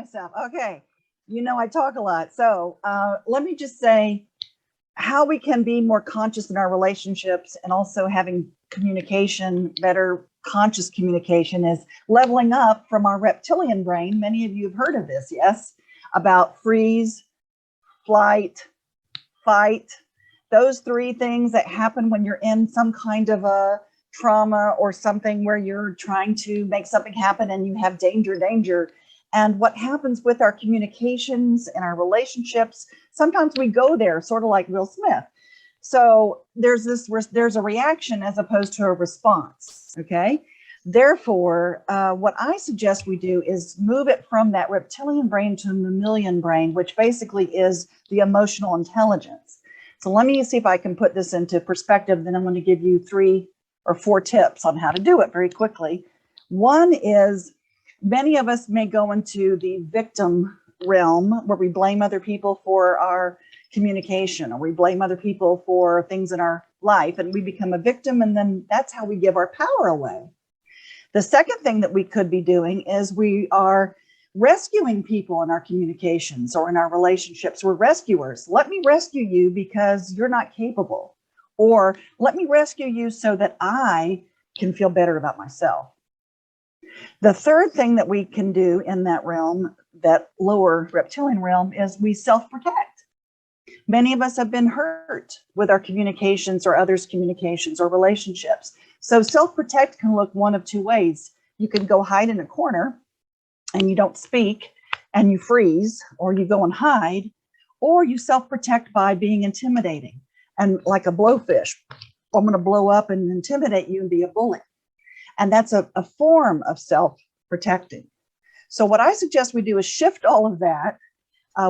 myself. Okay. I talk a lot. So let me just say how we can be more conscious in our relationships and also having communication, better conscious communication is leveling up from our reptilian brain. Many of you have heard of this, yes, about freeze, flight, fight. Those three things that happen when you're in some kind of a trauma or something where you're trying to make something happen and you have danger. And what happens with our communications and our relationships, sometimes we go there, sort of like Will Smith. So there's a reaction as opposed to a response, okay? Therefore, what I suggest we do is move it from that reptilian brain to mammalian brain, which basically is the emotional intelligence. So let me see if I can put this into perspective. Then I'm going to give you 3 or 4 tips on how to do it very quickly. One is many of us may go into the victim realm where we blame other people for our communication, or we blame other people for things in our life, and we become a victim, and then that's how we give our power away. The second thing that we could be doing is we are rescuing people in our communications or in our relationships. We're rescuers. Let me rescue you because you're not capable, or let me rescue you so that I can feel better about myself. The third thing that we can do in that realm, that lower reptilian realm, is we self-protect. Many of us have been hurt with our communications or others' communications or relationships. So self-protect can look one of 2 ways. You can go hide in a corner and you don't speak and you freeze, or you go and hide, or you self-protect by being intimidating and like a blowfish. I'm going to blow up and intimidate you and be a bully. And that's a form of self-protecting. So what I suggest we do is shift all of that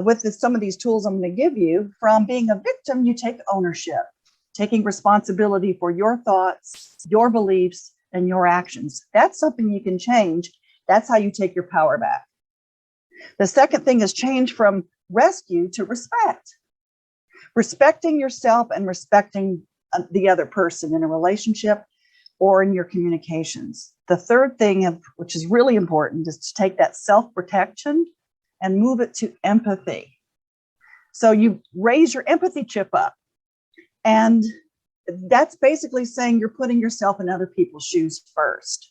with some of these tools I'm going to give you. From being a victim, you take ownership, taking responsibility for your thoughts, your beliefs, and your actions. That's something you can change. That's how you take your power back. The second thing is change from rescue to respect. Respecting yourself and respecting the other person in a relationship or in your communications. The third thing, which is really important, is to take that self-protection and move it to empathy. So you raise your empathy chip up. And that's basically saying you're putting yourself in other people's shoes first.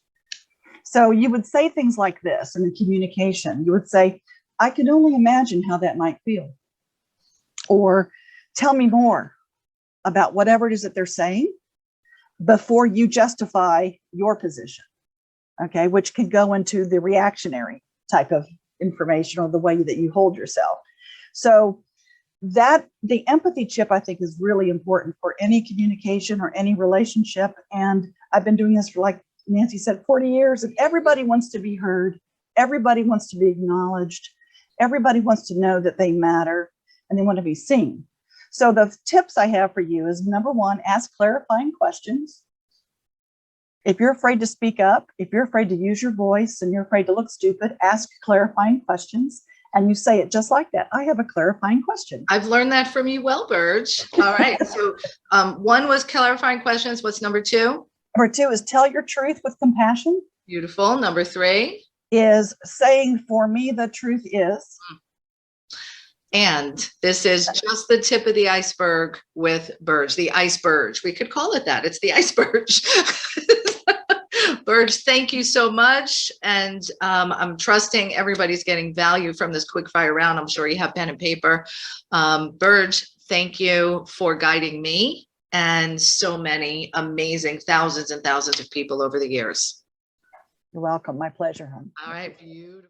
So you would say things like this in the communication. You would say, I can only imagine how that might feel. Or tell me more about whatever it is that they're saying before you justify your position, okay, which can go into the reactionary type of information or the way that you hold yourself. So that the empathy chip, I think, is really important for any communication or any relationship. And I've been doing this for, like Nancy said, 40 years, and everybody wants to be heard. Everybody wants to be acknowledged. Everybody wants to know that they matter and they want to be seen. So the tips I have for you is, number 1, ask clarifying questions. If you're afraid to speak up, if you're afraid to use your voice and you're afraid to look stupid, ask clarifying questions. And you say it just like that. I have a clarifying question. I've learned that from you well, Burge. All right. So 1 was clarifying questions. What's number 2? Number 2 is tell your truth with compassion. Beautiful. Number 3 is saying, for me, the truth is. And this is just the tip of the iceberg with Burge, the iceberg. We could call it that. It's the iceberg. Burge, thank you so much. And I'm trusting everybody's getting value from this quick fire round. I'm sure you have pen and paper. Burge, thank you for guiding me and so many amazing thousands and thousands of people over the years. You're welcome. My pleasure, hon. All right. Beautiful.